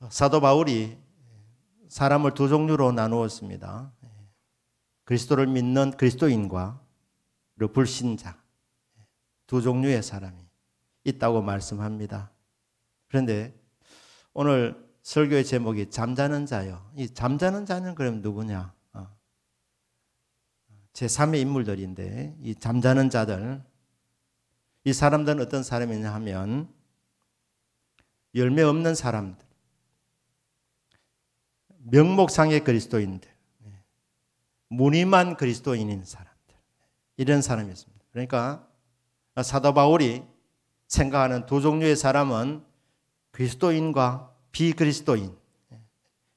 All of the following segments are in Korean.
사도 바울이 사람을 두 종류로 나누었습니다. 그리스도를 믿는 그리스도인과 그리고 불신자, 두 종류의 사람이 있다고 말씀합니다. 그런데 오늘 설교의 제목이 잠자는 자요. 이 잠자는 자는 그럼 누구냐? 제3의 인물들인데 이 잠자는 자들, 이 사람들은 어떤 사람이냐 하면 열매 없는 사람들, 명목상의 그리스도인들, 무늬만 그리스도인인 사람들, 이런 사람이었습니다. 그러니까 사도 바울이 생각하는 두 종류의 사람은 그리스도인과 비그리스도인,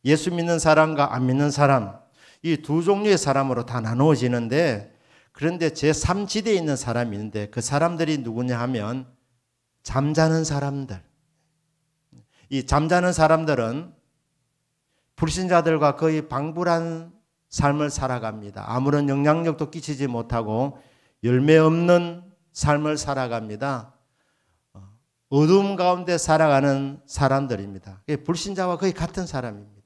예수 믿는 사람과 안 믿는 사람, 이 두 종류의 사람으로 다 나누어지는데, 그런데 제3지대에 있는 사람이 있는데 그 사람들이 누구냐 하면 잠자는 사람들. 이 잠자는 사람들은 불신자들과 거의 방불한 삶을 살아갑니다. 아무런 영향력도 끼치지 못하고 열매 없는 삶을 살아갑니다. 어둠 가운데 살아가는 사람들입니다. 불신자와 거의 같은 사람입니다.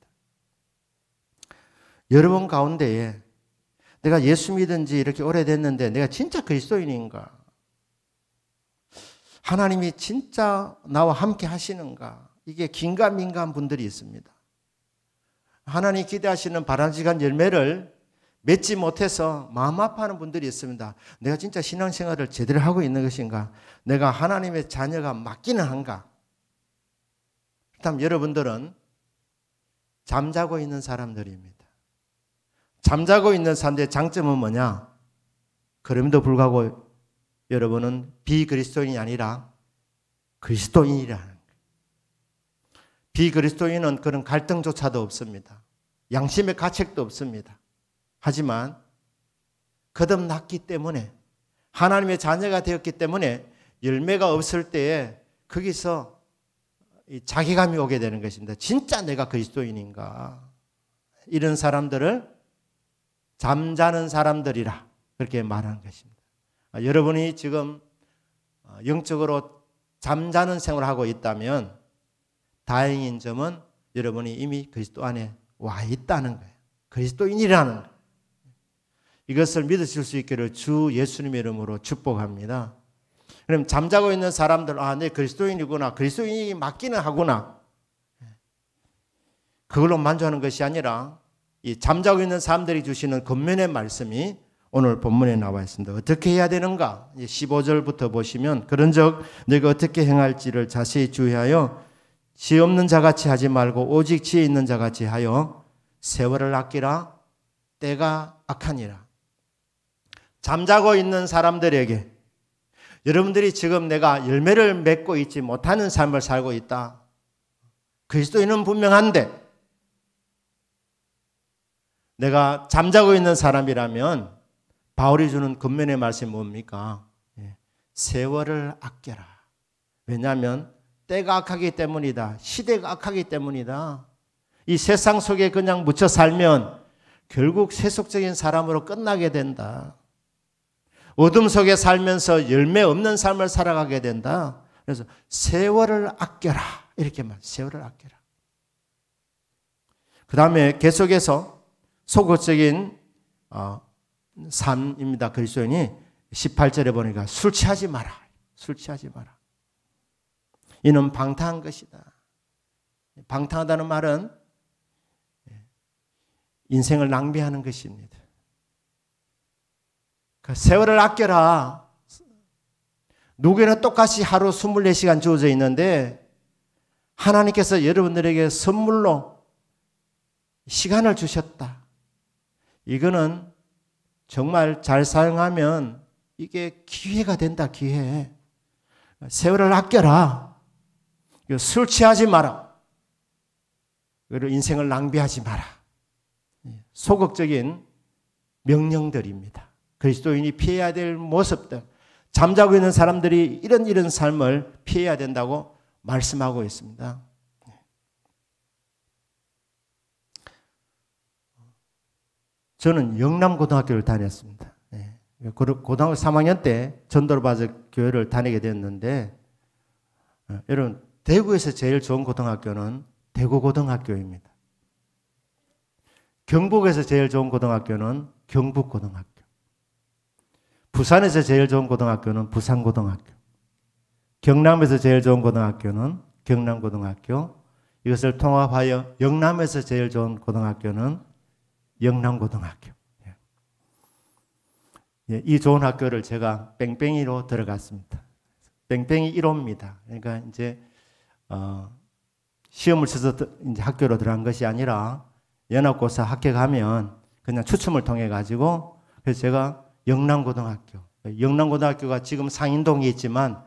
여러분 가운데에 내가 예수 믿은 지 이렇게 오래됐는데 내가 진짜 그리스도인인가? 하나님이 진짜 나와 함께 하시는가? 이게 긴가민가한 분들이 있습니다. 하나님 기대하시는 바람직한 열매를 맺지 못해서 마음 아파하는 분들이 있습니다. 내가 진짜 신앙생활을 제대로 하고 있는 것인가? 내가 하나님의 자녀가 맞기는 한가? 그렇다면 여러분들은 잠자고 있는 사람들입니다. 잠자고 있는 사람들의 장점은 뭐냐? 그럼에도 불구하고 여러분은 비그리스도인이 아니라 그리스도인이라는 거예요. 비그리스도인은 그런 갈등조차도 없습니다. 양심의 가책도 없습니다. 하지만 거듭났기 때문에, 하나님의 자녀가 되었기 때문에 열매가 없을 때에 거기서 자괴감이 오게 되는 것입니다. 진짜 내가 그리스도인인가? 이런 사람들을 잠자는 사람들이라 그렇게 말하는 것입니다. 여러분이 지금 영적으로 잠자는 생활을 하고 있다면 다행인 점은 여러분이 이미 그리스도 안에 와 있다는 거예요. 그리스도인이라는 거예요. 이것을 믿으실 수 있기를 주 예수님의 이름으로 축복합니다. 그럼 잠자고 있는 사람들, 내 그리스도인이구나, 그리스도인이 맞기는 하구나, 그걸로 만족하는 것이 아니라 이 잠자고 있는 사람들이 주시는 겉면의 말씀이 오늘 본문에 나와 있습니다. 어떻게 해야 되는가? 15절부터 보시면, 그런즉 너희가 어떻게 행할지를 자세히 주의하여 지혜 없는 자같이 하지 말고 오직 지혜 있는 자같이 하여 세월을 아끼라. 때가 악하니라. 잠자고 있는 사람들에게, 여러분들이 지금 내가 열매를 맺고 있지 못하는 삶을 살고 있다. 그리스도인은 분명한데 내가 잠자고 있는 사람이라면 바울이 주는 겉면의 말씀이 뭡니까? 세월을 아껴라. 왜냐하면 때가 악하기 때문이다. 시대가 악하기 때문이다. 이 세상 속에 그냥 묻혀 살면 결국 세속적인 사람으로 끝나게 된다. 어둠 속에 살면서 열매 없는 삶을 살아가게 된다. 그래서 세월을 아껴라. 이렇게 말, 세월을 아껴라. 그 다음에 계속해서 소극적인 삶입니다. 그리스도인이 18절에 보니까 술 취하지 마라. 술 취하지 마라. 이는 방탕한 것이다. 방탕하다는 말은 인생을 낭비하는 것입니다. 세월을 아껴라. 누구에나 똑같이 하루 24시간 주어져 있는데 하나님께서 여러분들에게 선물로 시간을 주셨다. 이거는 정말 잘 사용하면 이게 기회가 된다. 기회. 세월을 아껴라. 술 취하지 마라. 그리고 인생을 낭비하지 마라. 소극적인 명령들입니다. 그리스도인이 피해야 될 모습들, 잠자고 있는 사람들이 이런 삶을 피해야 된다고 말씀하고 있습니다. 저는 영남고등학교를 다녔습니다. 고등학교 3학년 때 전도를 받아 교회를 다니게 됐는데, 여러분 대구에서 제일 좋은 고등학교는 대구고등학교입니다. 경북에서 제일 좋은 고등학교는 경북고등학교. 부산에서 제일 좋은 고등학교는 부산고등학교. 경남에서 제일 좋은 고등학교는 경남고등학교. 이것을 통합하여 영남에서 제일 좋은 고등학교는 영남고등학교. 이 좋은 학교를 제가 뺑뺑이로 들어갔습니다. 뺑뺑이 1호입니다. 그러니까 이제 시험을 쳐서 이제 학교로 들어간 것이 아니라 연합고사 합격하면 그냥 추첨을 통해 가지고 그래서 제가 영남고등학교가 지금 상인동에 있지만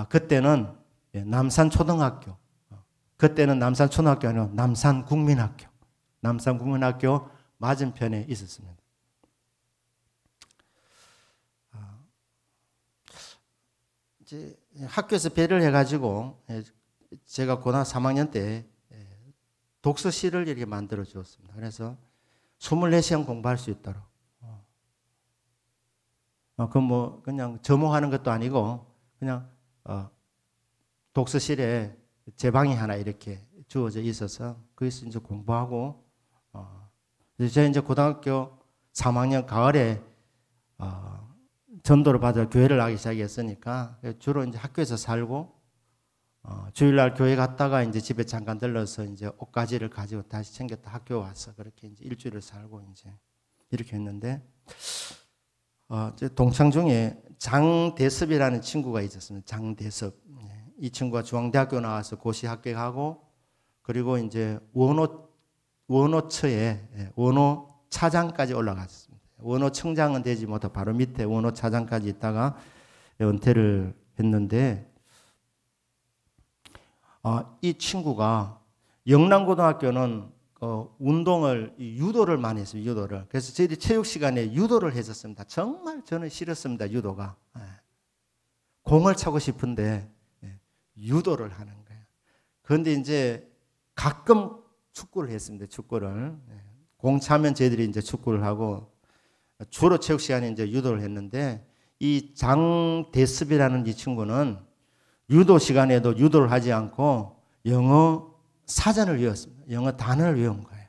그때는 남산초등학교, 그때는 남산초등학교 아니고 남산국민학교 맞은편에 있었습니다. 이제 학교에서 배려를 해가지고 제가 고등학교 3학년 때 독서실을 이렇게 만들어 주었습니다. 그래서 24시간 공부할 수 있도록. 그 뭐 그냥 점호하는 것도 아니고 그냥 독서실에 제 방이 하나 이렇게 주어져 있어서 거기서 이제 공부하고 제가 이제 고등학교 3학년 가을에 전도를 받아 교회를 나기 시작했으니까 주로 이제 학교에서 살고 주일날 교회 갔다가 이제 집에 잠깐 들러서 이제 옷가지를 가지고 다시 챙겼다 학교 와서 그렇게 이제 일주일을 살고 이제 이렇게 했는데 제 동창 중에 장대섭이라는 친구가 있었습니다. 장대섭. 이 친구가 중앙대학교 나와서 고시 합격하고 그리고 이제 원호처에 원호 차장까지 올라갔습니다. 원호 청장은 되지 못하고 바로 밑에 원호 차장까지 있다가 은퇴를 했는데 이 친구가 영남고등학교는 운동을 유도를 많이 했어요. 유도를. 그래서 저희들이 체육 시간에 유도를 했었습니다. 정말 저는 싫었습니다. 유도가. 공을 차고 싶은데 유도를 하는 거예요. 그런데 이제 가끔 축구를 했습니다. 축구를. 공 차면 저희들이 이제 축구를 하고 주로 체육 시간에 이제 유도를 했는데 이 장대습이라는 이 친구는 유도 시간에도 유도를 하지 않고 영어 사전을 외웠습니다. 영어 단어를 외운 거예요.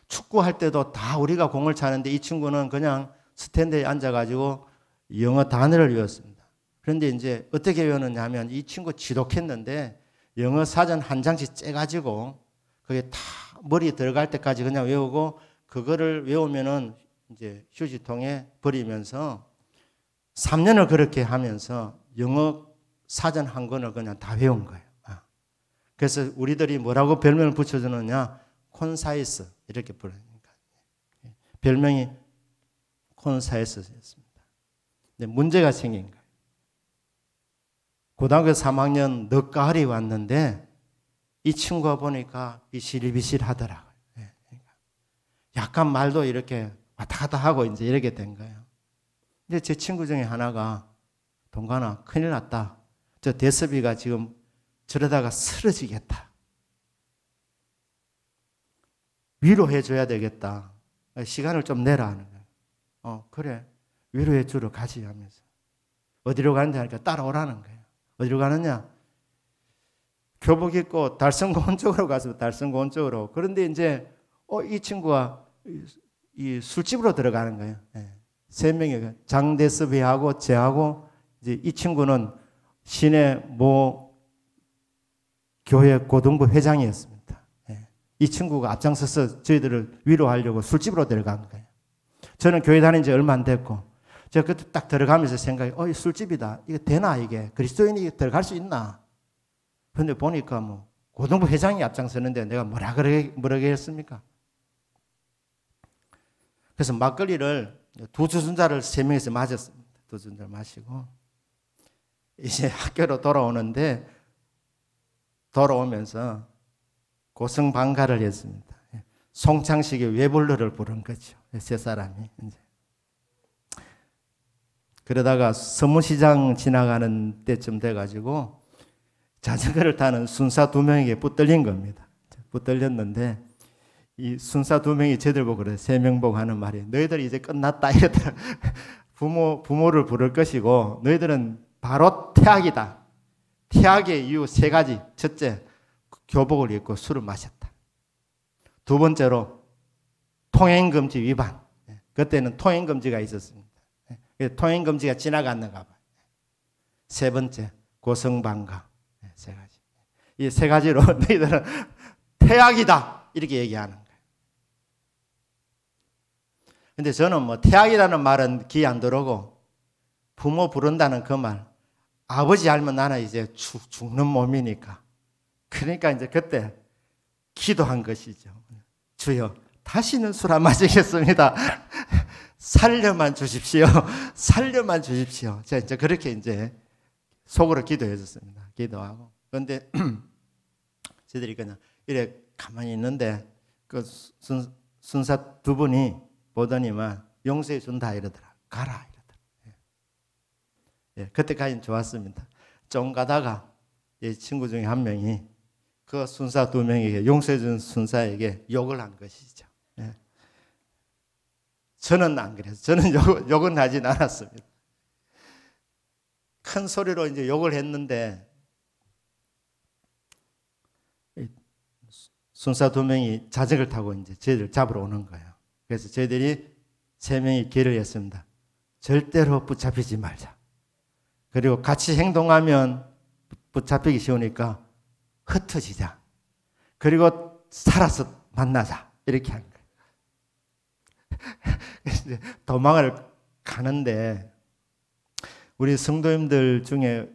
축구할 때도 다 우리가 공을 차는데 이 친구는 그냥 스탠드에 앉아가지고 영어 단어를 외웠습니다. 그런데 이제 어떻게 외웠느냐 하면 이 친구 지독했는데 영어 사전 한 장씩 째가지고 그게 다 머리에 들어갈 때까지 그냥 외우고 그거를 외우면은 이제 휴지통에 버리면서 3년을 그렇게 하면서 영어 사전 한 권을 그냥 다 외운 거예요. 그래서 우리들이 뭐라고 별명을 붙여주느냐? 콘사이스 이렇게 부르니까 별명이 콘사이스였습니다. 근데 문제가 생긴 거예요. 고등학교 3학년 늦가을이 왔는데 이 친구가 보니까 비실비실하더라고요. 약간 말도 이렇게 왔다 갔다 하고 이제 이렇게 된 거예요. 근데 제 친구 중에 하나가 동관아 큰일 났다. 저 대섭이가 지금 저러다가 쓰러지겠다. 위로해 줘야 되겠다. 시간을 좀 내라 하는 거예요. 그래. 위로해 주러 가지 하면서. 어디로 가는데 하니까 따라오라는 거예요. 어디로 가느냐? 교복 입고 달성공원 쪽으로 가서 달성공원 쪽으로. 그런데 이제 이 친구가 이 술집으로 들어가는 거예요. 세 명이 장대섭이하고 제하고 이제 이 친구는 시내 모 교회 고등부 회장이었습니다. 이 친구가 앞장서서 저희들을 위로하려고 술집으로 들어간 거예요. 저는 교회 다닌 지 얼마 안 됐고 제가 그때 딱 들어가면서 생각이 이 술집이다. 이거 되나 이게? 그리스도인이 들어갈 수 있나? 그런데 보니까 뭐 고등부 회장이 앞장서는데 내가 뭐라 했습니까? 그래서 막걸리를 2주전자를 3명이서 마셨습니다. 2주전자를 마시고 이제 학교로 돌아오면서 고성방가를 했습니다. 송창식의 외불러를 부른 거죠. 세 사람이 이제. 그러다가 서문시장 지나가는 때쯤 돼가지고 자전거를 타는 순사 2명에게 붙들린 겁니다. 붙들렸는데 이 순사 2명이 저들 보고 그래 3명 보고 하는 말이 너희들 이제 끝났다 이러더라. 부모를 부를 것이고 너희들은 바로 퇴학이다. 태악의 이유 세 가지. 첫째, 교복을 입고 술을 마셨다. 두 번째로 통행금지 위반. 그때는 통행금지가 있었습니다. 통행금지가 지나갔는가 봐요. 세 번째, 고성방가. 세 가지. 이 세 가지로 너희들은 태악이다 이렇게 얘기하는 거예요. 근데 저는 뭐 태악이라는 말은 귀 안 들어오고 부모 부른다는 그 말, 아버지 알면 나는 이제 죽는 몸이니까. 그러니까 이제 그때 기도한 것이죠. 주여, 다시는 술 안 마시겠습니다. 살려만 주십시오. 살려만 주십시오. 제가 이제 그렇게 이제 속으로 기도해 줬습니다. 기도하고. 그런데 저희들이 그냥 이래 가만히 있는데 그 순사 두 분이 보더니만 용서해 준다 이러더라. 가라 이러더라. 예, 그때까지는 좋았습니다. 좀 가다가 이 친구 중에 한 명이 그 순사 두 명에게 용서해 준 순사에게 욕을 한 것이죠. 예. 저는 안 그래서 저는 욕은 하진 않았습니다. 큰 소리로 이제 욕을 했는데 순사 두 명이 자전거를 타고 이제 저희들 잡으러 오는 거예요. 그래서 저희들이 세 명이 길을 했습니다. 절대로 붙잡히지 말자. 그리고 같이 행동하면 붙잡히기 쉬우니까 흩어지자. 그리고 살아서 만나자. 이렇게 한 거예요. 도망을 가는데 우리 성도님들 중에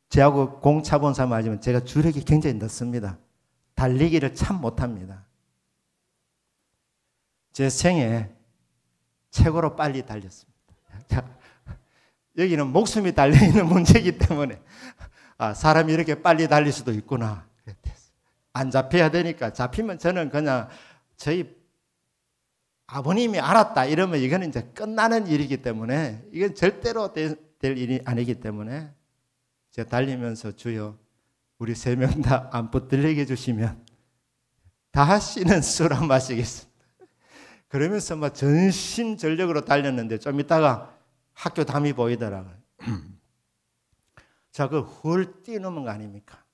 저하고 공차 본 사람 알지만 제가 주력이 굉장히 늦습니다. 달리기를 참 못합니다. 제 생에 최고로 빨리 달렸습니다. 여기는 목숨이 달려있는 문제이기 때문에 사람이 이렇게 빨리 달릴 수도 있구나. 안 잡혀야 되니까. 잡히면 저는 그냥 저희 아버님이 알았다 이러면 이거는 이제 끝나는 일이기 때문에 이건 절대로 될 일이 아니기 때문에 제가 달리면서 주여 우리 세 명 다 안 붙들리게 해주시면 다시는 술 안 마시겠습니다. 그러면서 막 전심전력으로 달렸는데 좀 있다가 학교 담이 보이더라고요. 자, 그 훌 뛰어넘은 거 아닙니까?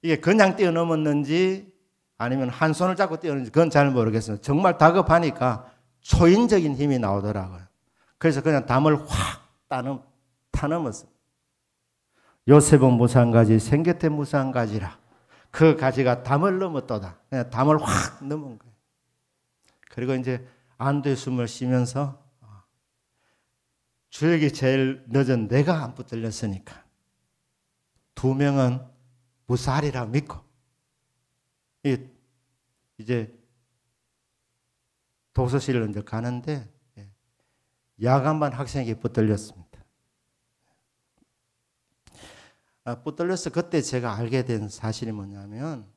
이게 그냥 뛰어넘었는지 아니면 한 손을 잡고 뛰어넘는지 그건 잘 모르겠어요. 정말 다급하니까 초인적인 힘이 나오더라고요. 그래서 그냥 담을 확 타넘었어요. 요셉은 무사한 가지 생겼대 무사한 가지라. 그 가지가 담을 넘었도다. 그냥 담을 확 넘은 거예요. 그리고 이제 안도의 숨을 쉬면서 주역이 제일 늦은 내가 안 붙들렸으니까 두 명은 무사하리라 믿고 이제 독서실을 이제 가는데 야간반 학생에게 붙들렸습니다. 붙들려서 그때 제가 알게 된 사실이 뭐냐면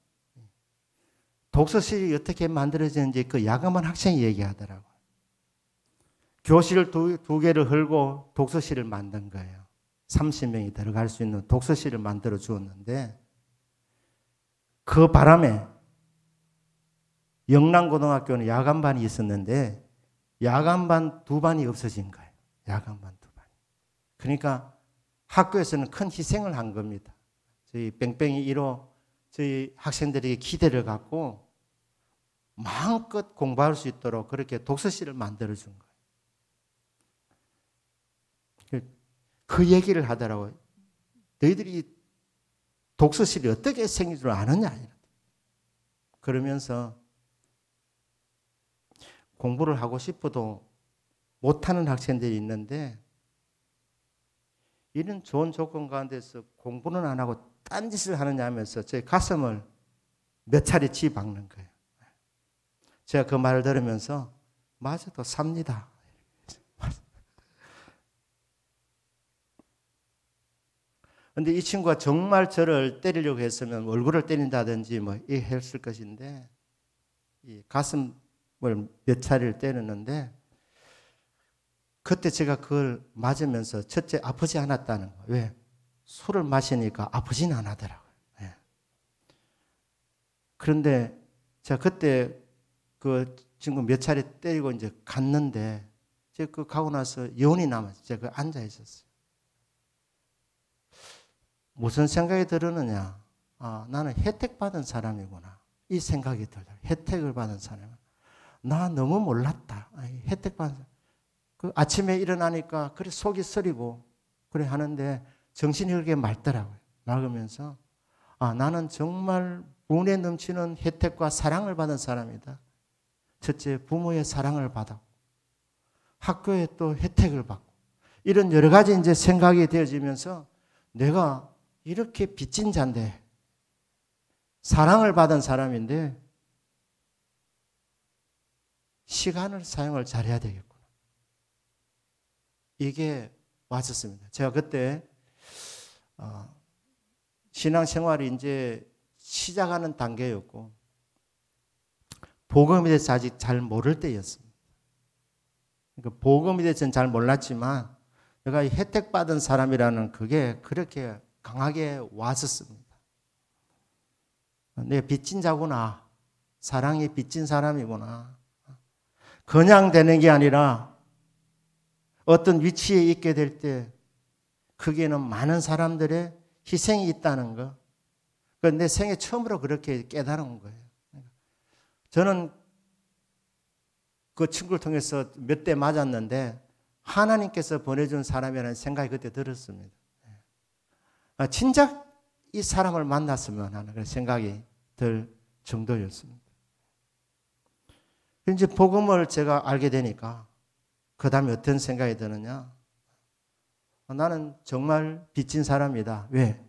독서실이 어떻게 만들어지는지 그 야간반 학생이 얘기하더라고요. 교실 두 개를 헐고 독서실을 만든 거예요. 30명이 들어갈 수 있는 독서실을 만들어 주었는데 그 바람에 영남고등학교는 야간반이 있었는데 야간반 두 반이 없어진 거예요. 야간반 두 반이. 그러니까 학교에서는 큰 희생을 한 겁니다. 저희 뺑뺑이 1호 저희 학생들에게 기대를 갖고 마음껏 공부할 수 있도록 그렇게 독서실을 만들어 준 거예요. 그 얘기를 하더라고요. 너희들이 독서실이 어떻게 생긴 줄 아느냐. 그러면서 공부를 하고 싶어도 못하는 학생들이 있는데 이런 좋은 조건 가운데서 공부는 안 하고 딴짓을 하느냐 하면서 제 가슴을 몇 차례 치박는 거예요. 제가 그 말을 들으면서 맞아도 삽니다. 그런데 이 친구가 정말 저를 때리려고 했으면 얼굴을 때린다든지 뭐 했을 것인데 이 가슴을 몇 차례를 때렸는데 그때 제가 그걸 맞으면서 첫째 아프지 않았다는 거예요. 왜? 술을 마시니까 아프진 않았더라고요. 네. 그런데 제가 그때 그 친구 몇 차례 때리고 이제 갔는데 제가 그 가고 나서 여운이 남았어요. 제가 앉아 있었어요. 무슨 생각이 들었느냐? 나는 혜택받은 사람이구나. 이 생각이 들어요. 혜택을 받은 사람. 나 너무 몰랐다. 혜택받은 사람. 그 아침에 일어나니까 그래 속이 쓰리고 그래 하는데 정신이 그렇게 맑더라고요. 맑으면서 나는 정말 운에 넘치는 혜택과 사랑을 받은 사람이다. 첫째, 부모의 사랑을 받았고 학교에 또 혜택을 받고 이런 여러 가지 이제 생각이 되어지면서 내가 이렇게 빚진 자인데 사랑을 받은 사람인데 시간을 사용을 잘해야 되겠구나. 이게 왔었습니다. 제가 그때 신앙생활이 이제 시작하는 단계였고 복음에 대해서 아직 잘 모를 때였습니다. 그러니까 복음에 대해서는 잘 몰랐지만 내가 혜택받은 사람이라는 그게 그렇게 강하게 왔었습니다. 내가 빚진 자구나. 사랑이 빚진 사람이구나. 그냥 되는 게 아니라 어떤 위치에 있게 될 때 거기에는 많은 사람들의 희생이 있다는 거. 내 생애 처음으로 그렇게 깨달은 거예요. 저는 그 친구를 통해서 몇 대 맞았는데 하나님께서 보내준 사람이라는 생각이 그때 들었습니다. 진작 이 사람을 만났으면 하는 그런 생각이 들 정도였습니다. 이제 복음을 제가 알게 되니까 그 다음에 어떤 생각이 드느냐? 나는 정말 빚진 사람이다. 왜?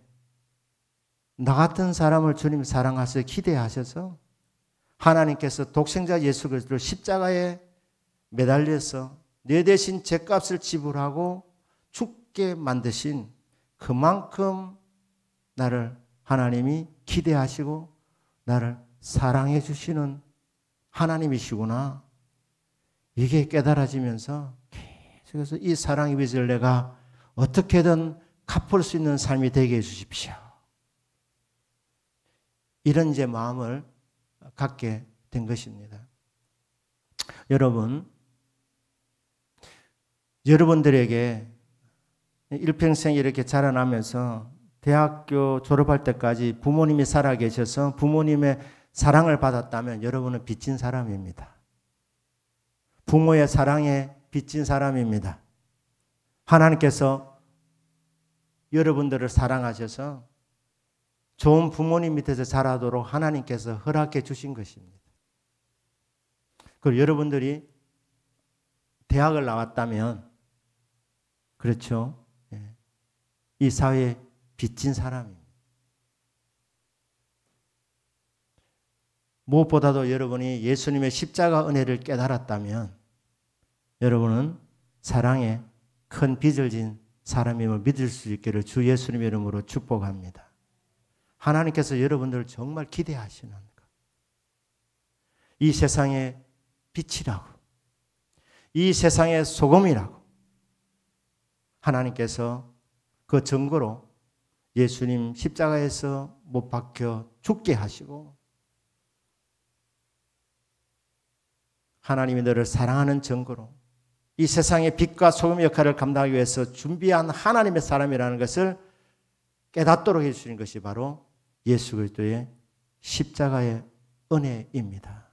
나 같은 사람을 주님 사랑하셔서 기대하셔서 하나님께서 독생자 예수 그리스도를 십자가에 매달려서 내 대신 죗값을 지불하고 죽게 만드신 그만큼 나를 하나님이 기대하시고 나를 사랑해 주시는 하나님이시구나. 이게 깨달아지면서 계속해서 이 사랑의 빚을 내가 어떻게든 갚을 수 있는 삶이 되게 해 주십시오. 이런 이제 마음을 갖게 된 것입니다. 여러분들에게 일평생 이렇게 자라나면서 대학교 졸업할 때까지 부모님이 살아계셔서 부모님의 사랑을 받았다면 여러분은 빚진 사람입니다. 부모의 사랑에 빚진 사람입니다. 하나님께서 여러분들을 사랑하셔서 좋은 부모님 밑에서 자라도록 하나님께서 허락해 주신 것입니다. 그리고 여러분들이 대학을 나왔다면 그렇죠. 이 사회에 빚진 사람입니다. 무엇보다도 여러분이 예수님의 십자가 은혜를 깨달았다면 여러분은 사랑에 큰 빚을 진 사람임을 믿을 수 있기를 주 예수님의 이름으로 축복합니다. 하나님께서 여러분들을 정말 기대하시는 것. 이 세상의 빛이라고, 이 세상의 소금이라고 하나님께서 그 증거로 예수님 십자가에서 못 박혀 죽게 하시고 하나님이 너를 사랑하는 증거로 이 세상의 빛과 소금 역할을 감당하기 위해서 준비한 하나님의 사람이라는 것을 깨닫도록 해주시는 것이 바로 예수 그리스도의 십자가의 은혜입니다.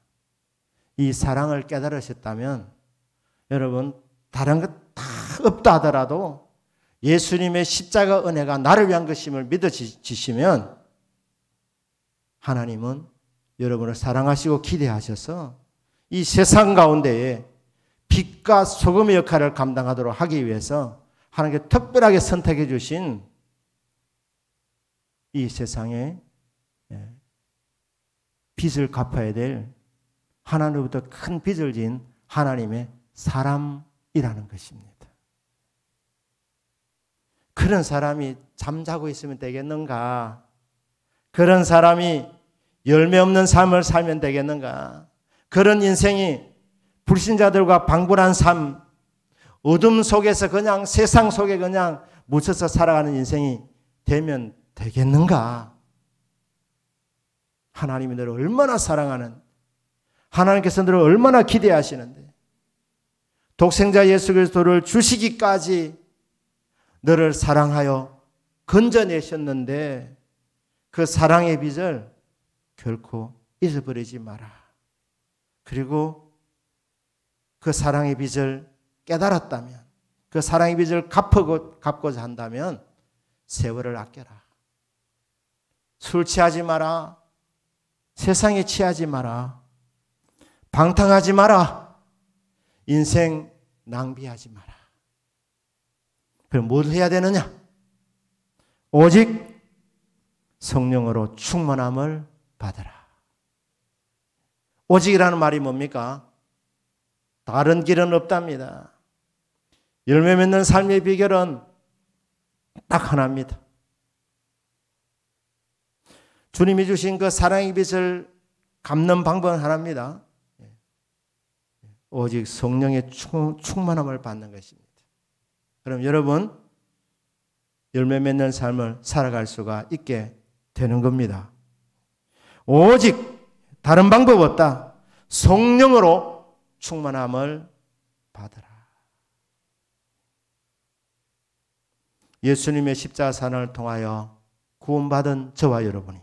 이 사랑을 깨달으셨다면 여러분 다른 것 다 없다 하더라도 예수님의 십자가 은혜가 나를 위한 것임을 믿어지시면 하나님은 여러분을 사랑하시고 기대하셔서 이 세상 가운데에 빛과 소금의 역할을 감당하도록 하기 위해서 하나님께 특별하게 선택해 주신 이 세상에 빚을 갚아야 될 하나님으로부터 큰 빚을 진 하나님의 사람이라는 것입니다. 그런 사람이 잠자고 있으면 되겠는가? 그런 사람이 열매 없는 삶을 살면 되겠는가? 그런 인생이 불신자들과 방불한 삶, 어둠 속에서 그냥 세상 속에 그냥 묻혀서 살아가는 인생이 되면 되겠는가? 하나님이 너를 얼마나 사랑하는, 하나님께서 너를 얼마나 기대하시는데 독생자 예수 그리스도를 주시기까지 너를 사랑하여 건져내셨는데 그 사랑의 빚을 결코 잊어버리지 마라. 그리고 그 사랑의 빚을 깨달았다면, 그 사랑의 빚을 갚고자 한다면 세월을 아껴라. 술 취하지 마라. 세상에 취하지 마라. 방탕하지 마라. 인생 낭비하지 마라. 그럼 뭘 해야 되느냐? 오직 성령으로 충만함을 받으라. 오직이라는 말이 뭡니까? 다른 길은 없답니다. 열매 맺는 삶의 비결은 딱 하나입니다. 주님이 주신 그 사랑의 빚을 갚는 방법은 하나입니다. 오직 성령의 충만함을 받는 것입니다. 그럼 여러분, 열매 맺는 삶을 살아갈 수가 있게 되는 겁니다. 오직 다른 방법 없다. 성령으로 충만함을 받으라. 예수님의 십자가 사랑을 통하여 구원받은 저와 여러분이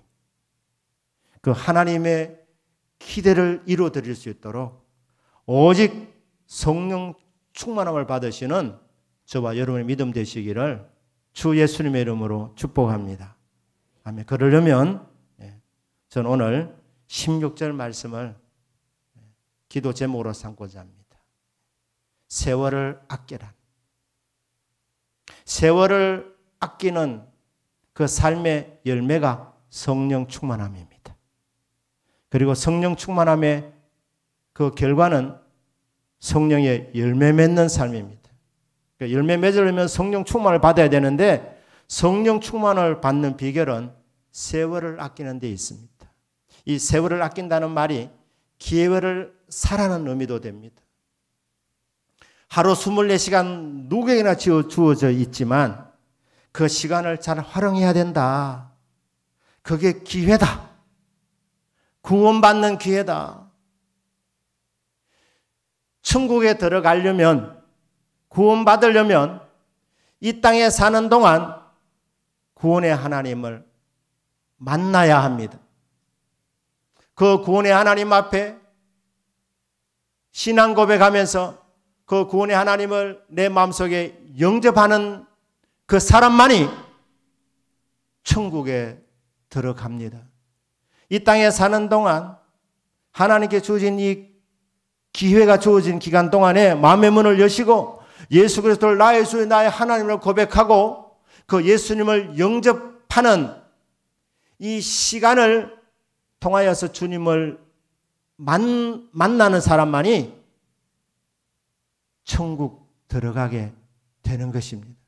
그 하나님의 기대를 이루어드릴 수 있도록 오직 성령 충만함을 받으시는 저와 여러분의 믿음 되시기를 주 예수님의 이름으로 축복합니다. 아멘. 그러려면 저는 오늘 16절 말씀을 기도 제목으로 삼고자 합니다. 세월을 아끼라. 세월을 아끼는 그 삶의 열매가 성령 충만함입니다. 그리고 성령 충만함의 그 결과는 성령의 열매 맺는 삶입니다. 그러니까 열매 맺으려면 성령 충만을 받아야 되는데 성령 충만을 받는 비결은 세월을 아끼는 데 있습니다. 이 세월을 아낀다는 말이 기회를 사라는 의미도 됩니다. 하루 24시간 누구에게나 주어져 있지만 그 시간을 잘 활용해야 된다. 그게 기회다. 구원받는 기회다. 천국에 들어가려면, 구원받으려면 이 땅에 사는 동안 구원의 하나님을 만나야 합니다. 그 구원의 하나님 앞에 신앙 고백하면서 그 구원의 하나님을 내 마음속에 영접하는 그 사람만이 천국에 들어갑니다. 이 땅에 사는 동안 하나님께 주어진 이 기회가 주어진 기간 동안에 마음의 문을 여시고 예수 그리스도를 나의 주여 나의 하나님을 고백하고 그 예수님을 영접하는 이 시간을 통하여서 주님을 만나는 사람만이 천국 들어가게 되는 것입니다.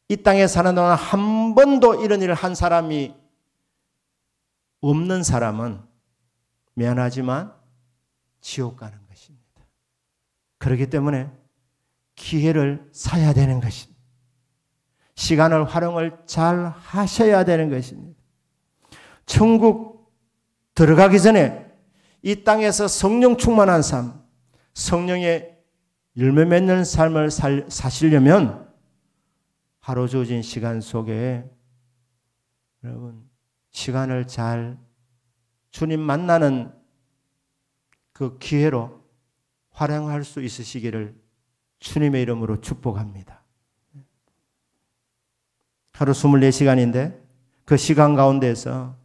이 땅에 사는 동안 한 번도 이런 일을 한 사람이 없는 사람은 미안하지만 지옥 가는 것입니다. 그렇기 때문에 기회를 사야 되는 것입니다. 시간을 활용을 잘 하셔야 되는 것입니다. 천국 들어가기 전에 이 땅에서 성령 충만한 삶, 성령의 열매 맺는 삶을 사시려면 하루 주어진 시간 속에 여러분 시간을 잘 주님 만나는 그 기회로 활용할 수 있으시기를 주님의 이름으로 축복합니다. 하루 24시간인데 그 시간 가운데서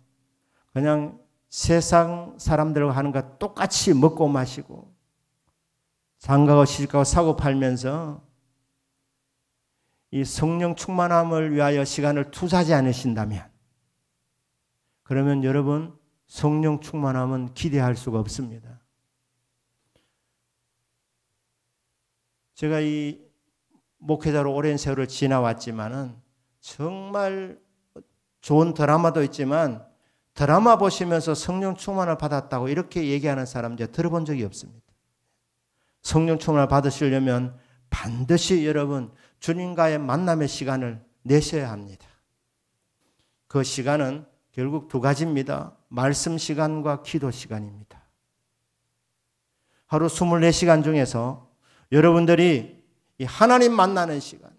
그냥 세상 사람들과 하는 것 똑같이 먹고 마시고 장가고 시집가고 사고 팔면서 이 성령 충만함을 위하여 시간을 투자하지 않으신다면 그러면 여러분 성령 충만함은 기대할 수가 없습니다. 제가 이 목회자로 오랜 세월을 지나왔지만은 정말 좋은 드라마도 있지만 드라마 보시면서 성령 충만을 받았다고 이렇게 얘기하는 사람 제가 들어본 적이 없습니다. 성령 충만을 받으시려면 반드시 여러분 주님과의 만남의 시간을 내셔야 합니다. 그 시간은 결국 두 가지입니다. 말씀 시간과 기도 시간입니다. 하루 24시간 중에서 여러분들이 이 하나님 만나는 시간,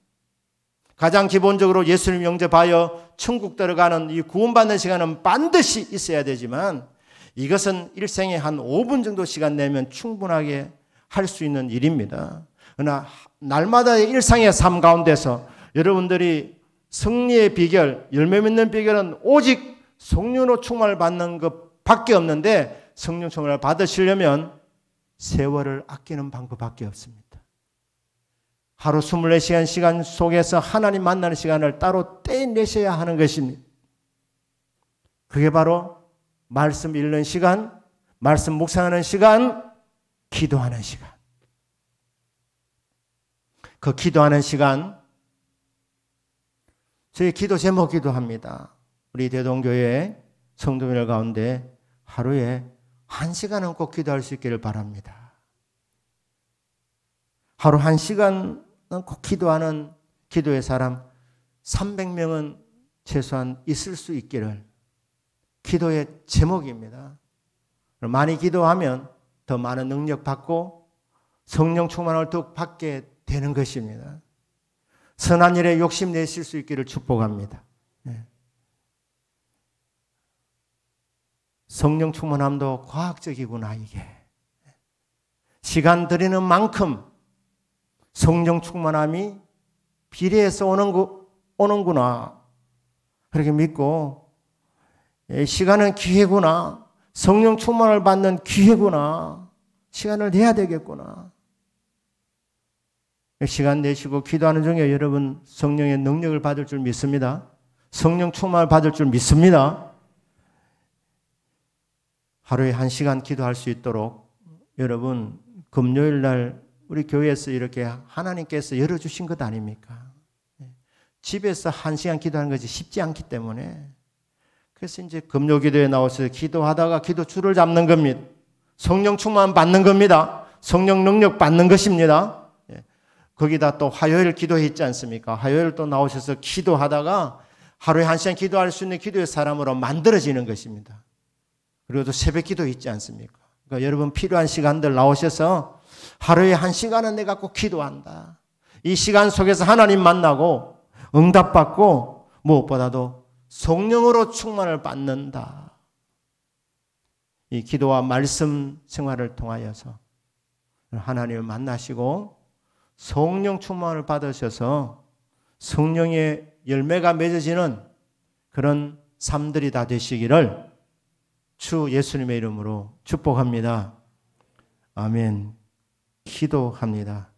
가장 기본적으로 예수님 영접하여 천국 들어가는 이 구원받는 시간은 반드시 있어야 되지만 이것은 일생에 한 5분 정도 시간 내면 충분하게 할 수 있는 일입니다. 그러나 날마다의 일상의 삶 가운데서 여러분들이 승리의 비결, 열매 맺는 비결은 오직 성령으로 충만을 받는 것밖에 없는데 성령 충만을 받으시려면 세월을 아끼는 방법밖에 없습니다. 하루 24시간 시간 속에서 하나님 만나는 시간을 따로 떼내셔야 하는 것입니다. 그게 바로 말씀 읽는 시간, 말씀 묵상하는 시간, 기도하는 시간. 그 기도하는 시간, 저희 기도 제목기도 합니다. 우리 대동교회 성도들 가운데 하루에 1시간은 꼭 기도할 수 있기를 바랍니다. 하루 1시간은 꼭 기도하는 기도의 사람 300명은 최소한 있을 수 있기를 기도의 제목입니다. 많이 기도하면 더 많은 능력 받고 성령 충만을 더욱 받게 되는 것입니다. 선한 일에 욕심내실 수 있기를 축복합니다. 성령 충만함도 과학적이구나 이게. 시간 들이는 만큼 성령 충만함이 비례해서 오는구나. 그렇게 믿고 시간은 기회구나. 성령 충만을 받는 기회구나. 시간을 내야 되겠구나. 시간 내시고 기도하는 중에 여러분 성령의 능력을 받을 줄 믿습니다. 성령 충만을 받을 줄 믿습니다. 하루에 1시간 기도할 수 있도록 여러분 금요일 날 우리 교회에서 이렇게 하나님께서 열어주신 것 아닙니까? 집에서 1시간 기도하는 것이 쉽지 않기 때문에 그래서 이제 금요 기도에 나와서 기도하다가 기도 줄을 잡는 겁니다. 성령 충만 받는 겁니다. 성령 능력 받는 것입니다. 거기다 또 화요일 기도회 있지 않습니까? 화요일 또 나오셔서 기도하다가 하루에 1시간 기도할 수 있는 기도의 사람으로 만들어지는 것입니다. 그리고 또 새벽 기도 있지 않습니까? 그러니까 여러분 필요한 시간들 나오셔서 하루에 1시간은 내가 꼭 기도한다. 이 시간 속에서 하나님 만나고 응답받고 무엇보다도 성령으로 충만을 받는다. 이 기도와 말씀 생활을 통하여서 하나님을 만나시고 성령 충만을 받으셔서 성령의 열매가 맺어지는 그런 삶들이 다 되시기를 주 예수님의 이름으로 축복합니다. 아멘. 기도합니다.